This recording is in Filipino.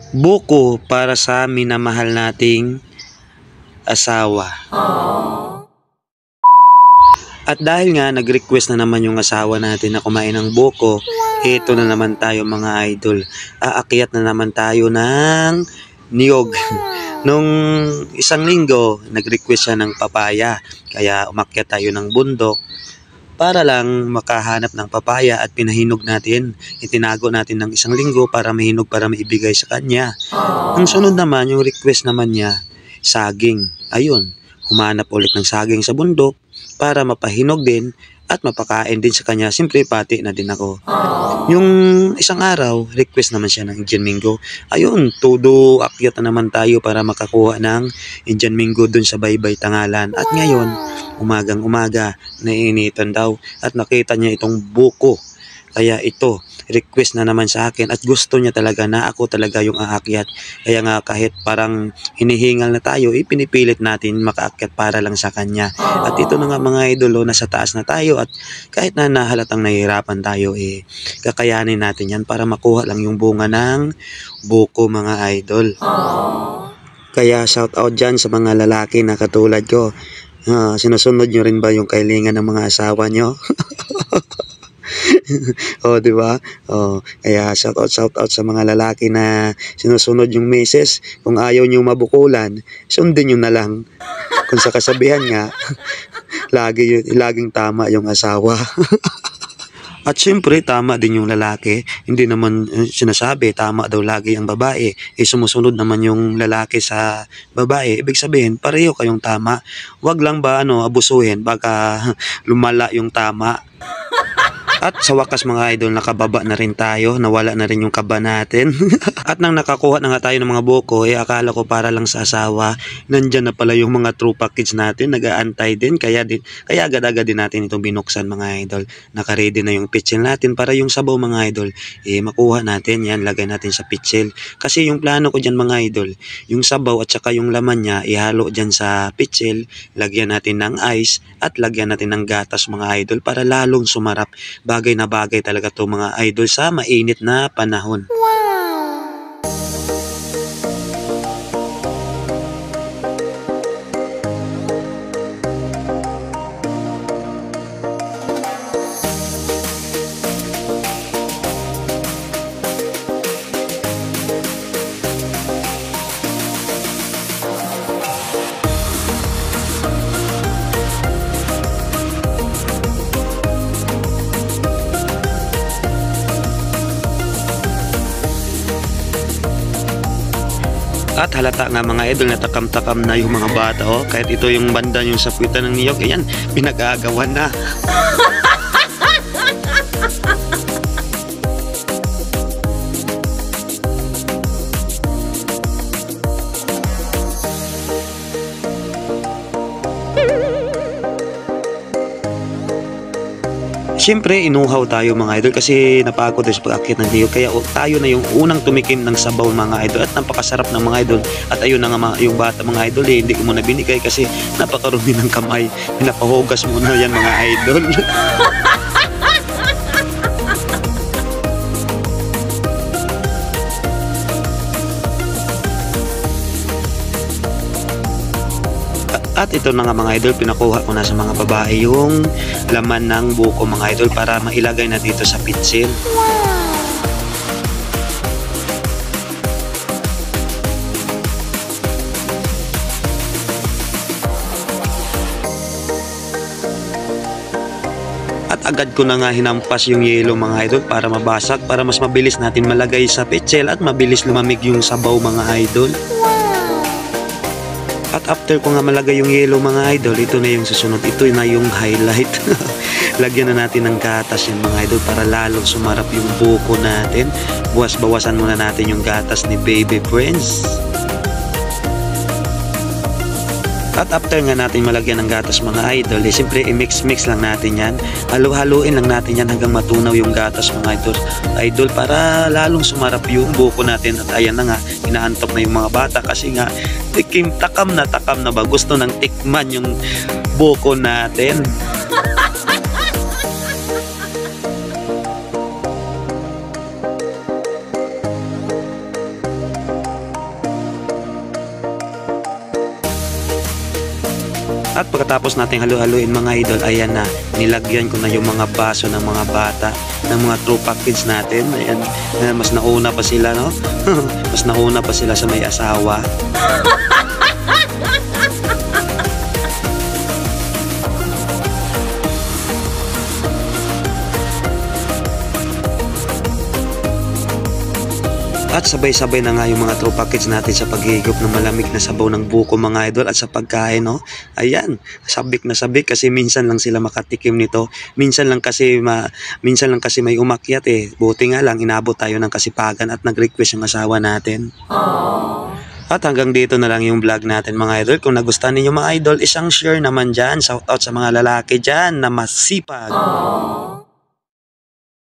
Buko para sa minamahal nating asawa. At dahil nga nag-request na naman yung asawa natin na kumain ng buko, ito na naman tayo mga idol. Aakyat na naman tayo ng niyog. Nung isang linggo, nag-request siya ng papaya. Kaya umakyat tayo ng bundok para lang makahanap ng papaya at pinahinog natin. Itinago natin ng isang linggo para mahinog para maibigay sa kanya. Ang sunod naman, yung request naman niya, saging. Ayun, humanap ulit ng saging sa bundok para mapahinog din at mapakain din sa kanya. Siyempre, pati na din ako. Yung isang araw, request naman siya ng Indian Mango. Ayun, todo akyat na naman tayo para makakuha ng Indian Mango dun sa Baybay Tangalan. At ngayon, umagang umaga, naiinitan daw at nakita niya itong buko. Kaya ito, request na naman sa akin at gusto niya talaga na ako talaga yung aakyat. Kaya nga kahit parang hinihingal na tayo, pinipilit natin makaakyat para lang sa kanya. At ito na nga mga idolo, nasa taas na tayo at kahit na nahalatang nahihirapan tayo, kakayanin natin yan para makuha lang yung bunga ng buko mga idol. Kaya shout out dyan sa mga lalaki na katulad ko. Sinusunod nyo rin ba yung kailangan ng mga asawa nyo? Oh, di ba? Oh, kaya shout out sa mga lalaki na sinusunod yung misis. Kung ayaw niyo mabukulan, sundin niyo na lang. Kung sa kasabihan nga, laging tama yung asawa. At syempre, tama din yung lalaki. Hindi naman sinasabi, tama daw lagi ang babae. Sumusunod naman yung lalaki sa babae. Ibig sabihin, pareho kayong tama. Wag lang ba abusuhin, baka lumala yung tama. At sa wakas mga idol, nakababa na rin tayo, nawala na rin yung kaba natin. At nang nakakuha na nga tayo ng mga buko, akala ko para lang sa asawa, nandyan na pala yung mga true package natin, nag-aantay din, kaya agad-agad din natin itong binuksan mga idol. Naka-ready na yung pitchel natin para yung sabaw mga idol, makuha natin, yan, lagay natin sa pitchel. Kasi yung plano ko dyan mga idol, yung sabaw at saka yung laman niya, ihalo dyan sa pitchel, lagyan natin ng ice, at lagyan natin ng gatas mga idol para lalong sumarap. Bagay na bagay talaga to mga idol sa mainit na panahon. At halata nga mga idol na takam-takam na yung mga bata, kahit ito yung banda yung sapuitan ng niyog, ayan, pinag-aagawan na. Siyempre, inuhaw tayo mga idol kasi napagod tayo sa pag-akit ng niyog. Kaya tayo na yung unang tumikim ng sabaw mga idol at napakasarap ng mga idol. At ayun na nga yung bata mga idol, hindi ko muna binigay kasi napakarumi ng kamay. Pinapahugas muna yan mga idol. At ito na nga mga idol, pinakuha ko na sa mga babae yung laman ng buko mga idol para mailagay na dito sa pitsil. At agad ko na nga hinampas yung yelo mga idol para mabasag, para mas mabilis natin malagay sa pitsil at mabilis lumamig yung sabaw mga idol. At after ko nga malagay yung yellow mga idol, ito na yung susunod. Ito na yung highlight. Lagyan na natin ng gatas yung mga idol para lalong sumarap yung buko natin. Bawas-bawasan muna natin yung gatas ni Baby Prince. At after nga natin malagyan ng gatas mga idol, siyempre i-mix-mix lang natin yan. Halu-haluin lang natin yan hanggang matunaw yung gatas mga idol para lalong sumarap yung buko natin. At ayan na nga, inaantok na yung mga bata kasi nga takam na ba, gusto nang tikman yung buko natin. At pagkatapos nating halu-haluin mga idol, ayan na, nilagyan ko na yung mga baso ng mga bata, ng mga true kids natin. Ayan, mas nauna pa sila, no? Mas nauna pa sila sa may asawa. At sabay-sabay na nga yung mga true kids natin sa paghigop ng malamig na sabaw ng buko mga idol at sa pagkain, no? Ayan, sabik na sabik kasi minsan lang sila makatikim nito. Minsan lang kasi may umakyat eh. Buti nga lang inabot tayo ng kasipagan at nag-request yung asawa natin. Aww. At hanggang dito na lang yung vlog natin mga idol. Kung nagustuhan ninyo mga idol, isang share naman dyan. Shout out sa mga lalaki dyan na masipag. Aww.